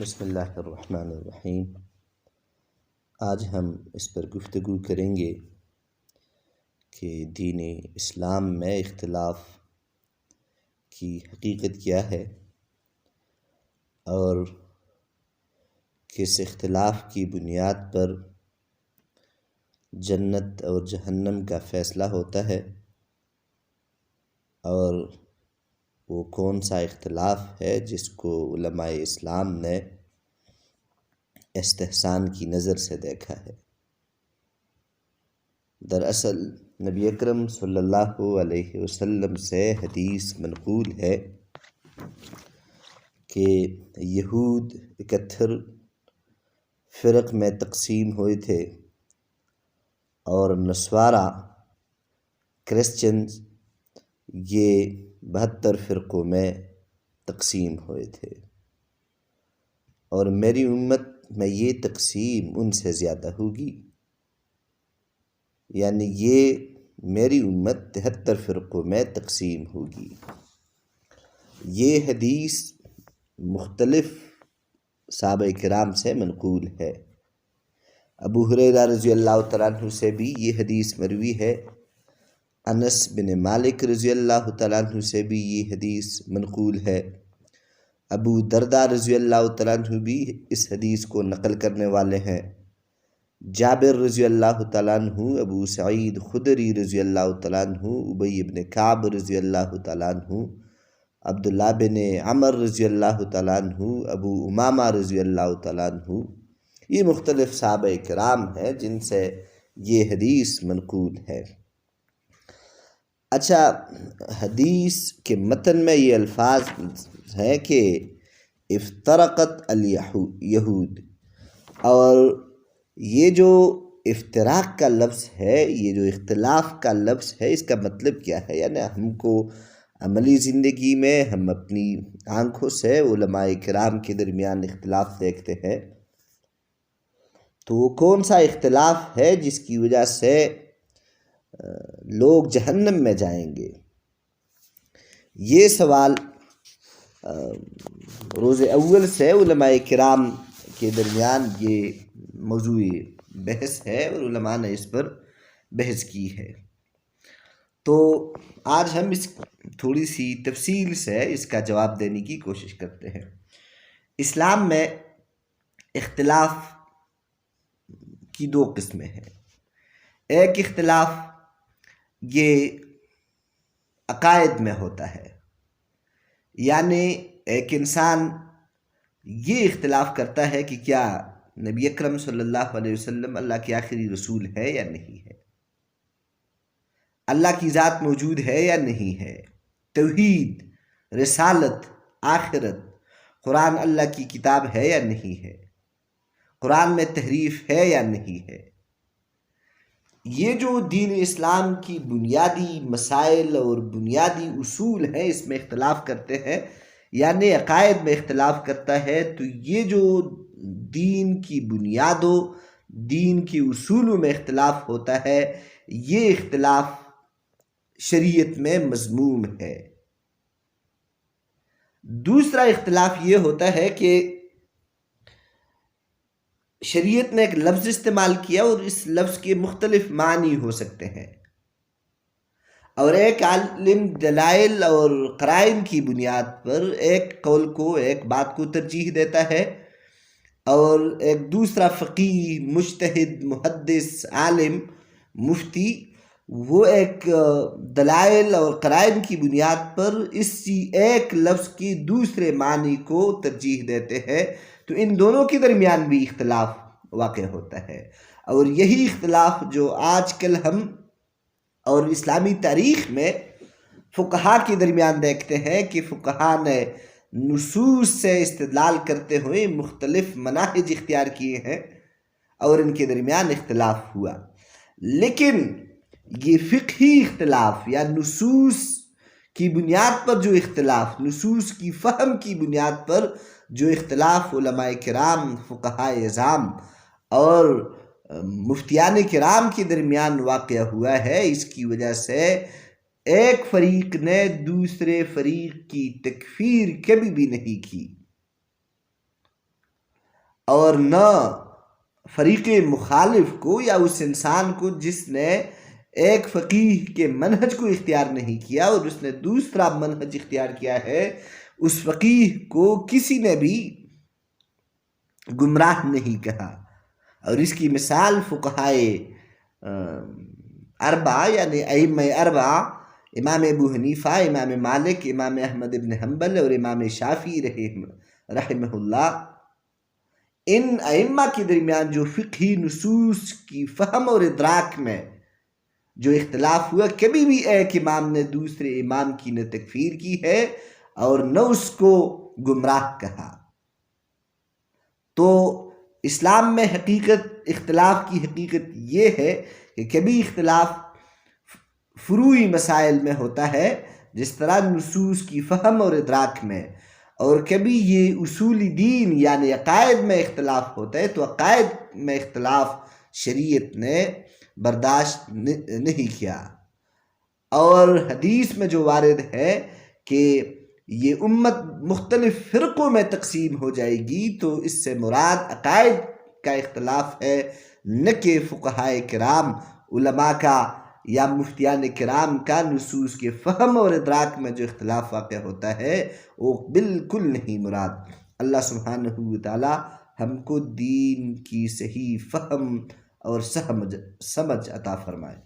بسم اللہ الرحمن الرحیم۔ آج ہم اس پر گفتگو کریں گے کہ دین اسلام میں اختلاف کی حقیقت کیا ہے اور کس اختلاف کی بنیاد پر جنت اور جہنم کا فیصلہ ہوتا ہے، اور وہ کون سا اختلاف ہے جس کو علماء اسلام نے استحسان کی نظر سے دیکھا ہے۔ دراصل نبی اکرم صلی اللہ علیہ وسلم سے حدیث منقول ہے کہ یہود 71 فرق میں تقسیم ہوئے تھے اور نصارہ کرسچنز یہ 72 فرقوں میں تقسیم ہوئے تھے، اور میری امت میں یہ تقسیم ان سے زیادہ ہوگی، یعنی یہ میری امت 73 فرقوں میں تقسیم ہوگی۔ یہ حدیث مختلف صحابہ کرام سے منقول ہے۔ ابو ہریرہ رضی اللہ تعالیٰ عنہ سے بھی یہ حدیث مروی ہے، انس بن مالک رضی اللہ تعالیٰ عنہ سے بھی یہ حدیث منقول ہے، ابو درداء رضی اللہ تعالیٰ عنہ بھی اس حدیث کو نقل کرنے والے ہیں، جابر رضی اللہ تعالیٰ عنہ، ابو سعید خدری رضی اللہ تعالیٰ عنہ، ابی بن کعب رضی اللہ تعالیٰ عنہ، عبداللہ بن عمر رضی اللہ تعالیٰ عنہ، ابو امامہ رضی اللہ تعالیٰ عنہ، یہ مختلف صحابہ کرام ہیں جن سے یہ حدیث منقول ہے۔ اچھا، حدیث کے متن میں یہ الفاظ ہیں کہ افترقت الیہود، اور یہ جو افتراق کا لفظ ہے، یہ جو اختلاف کا لفظ ہے، اس کا مطلب کیا ہے؟ یعنی ہم کو عملی زندگی میں ہم اپنی آنکھوں سے علماء کرام کے درمیان اختلاف دیکھتے ہیں، تو وہ کون سا اختلاف ہے جس کی وجہ سے لوگ جہنم میں جائیں گے؟ یہ سوال روز اول سے علماء کرام کے درمیان یہ موضوع بحث ہے، اور علماء نے اس پر بحث کی ہے۔ تو آج ہم اس تھوڑی سی تفصیل سے اس کا جواب دینے کی کوشش کرتے ہیں۔ اسلام میں اختلاف کی دو قسمیں ہیں۔ ایک اختلاف یہ عقائد میں ہوتا ہے، یعنی ایک انسان یہ اختلاف کرتا ہے کہ کیا نبی اکرم صلی اللہ علیہ وسلم اللہ کے آخری رسول ہے یا نہیں ہے، اللہ کی ذات موجود ہے یا نہیں ہے، توحید، رسالت، آخرت، قرآن اللہ کی کتاب ہے یا نہیں ہے، قرآن میں تحریف ہے یا نہیں ہے۔ یہ جو دین اسلام کی بنیادی مسائل اور بنیادی اصول ہیں، اس میں اختلاف کرتے ہیں، یعنی عقائد میں اختلاف کرتا ہے، تو یہ جو دین کی بنیادوں، دین کی اصولوں میں اختلاف ہوتا ہے، یہ اختلاف شریعت میں مذموم ہے۔ دوسرا اختلاف یہ ہوتا ہے کہ شریعت نے ایک لفظ استعمال کیا اور اس لفظ کے مختلف معنی ہو سکتے ہیں، اور ایک عالم دلائل اور قرائن کی بنیاد پر ایک قول کو، ایک بات کو ترجیح دیتا ہے، اور ایک دوسرا فقیہ، مجتہد، محدث، عالم، مفتی، وہ ایک دلائل اور قرائن کی بنیاد پر اسی ایک لفظ کی دوسرے معنی کو ترجیح دیتے ہیں، تو ان دونوں کے درمیان بھی اختلاف واقع ہوتا ہے۔ اور یہی اختلاف جو آج کل ہم اور اسلامی تاریخ میں فقہا کے درمیان دیکھتے ہیں کہ فقہا نے نصوص سے استدلال کرتے ہوئے مختلف مناہج اختیار کیے ہیں، اور ان کے درمیان اختلاف ہوا، لیکن یہ فقہی اختلاف یا نصوص کی بنیاد پر جو اختلاف، نصوص کی فہم کی بنیاد پر جو اختلاف علماء کرام، فقہاء اعظام اور مفتیان کرام کے درمیان واقع ہوا ہے، اس کی وجہ سے ایک فریق نے دوسرے فریق کی تکفیر کبھی بھی نہیں کی۔ اور نہ فریق مخالف کو یا اس انسان کو جس نے ایک فقیہ کے منہج کو اختیار نہیں کیا اور اس نے دوسرا منہج اختیار کیا ہے، اس فقیہ کو کسی نے بھی گمراہ نہیں کہا۔ اور اس کی مثال فقہائے اربعہ یعنی ائمہ اربعہ، امام ابو حنیفہ، امام مالک، امام احمد ابن حنبل اور امام شافعی رحمہ اللہ، ان ائمہ کے درمیان جو فقہی نصوص کی فہم اور ادراک میں جو اختلاف ہوا، کبھی بھی ایک امام نے دوسرے امام کی نہ تکفیر کی ہے اور نہ اس کو گمراہ کہا۔ تو اسلام میں اختلاف کی حقیقت یہ ہے کہ کبھی اختلاف فروعی مسائل میں ہوتا ہے جس طرح نصوص کی فہم اور ادراک میں، اور کبھی یہ اصول دین یعنی عقائد میں اختلاف ہوتا ہے۔ تو عقائد میں اختلاف شریعت نے برداشت نہیں کیا، اور حدیث میں جو وارد ہے کہ یہ امت مختلف فرقوں میں تقسیم ہو جائے گی، تو اس سے مراد عقائد کا اختلاف ہے، نہ کہ فقہائے کرام، علماء کا یا مفتیان کرام کا نصوص کے فہم اور ادراک میں جو اختلاف واقع ہوتا ہے وہ بالکل نہیں مراد۔ اللہ سبحانہ وتعالی ہم کو دین کی صحیح فہم اور سمجھ عطا فرمائے۔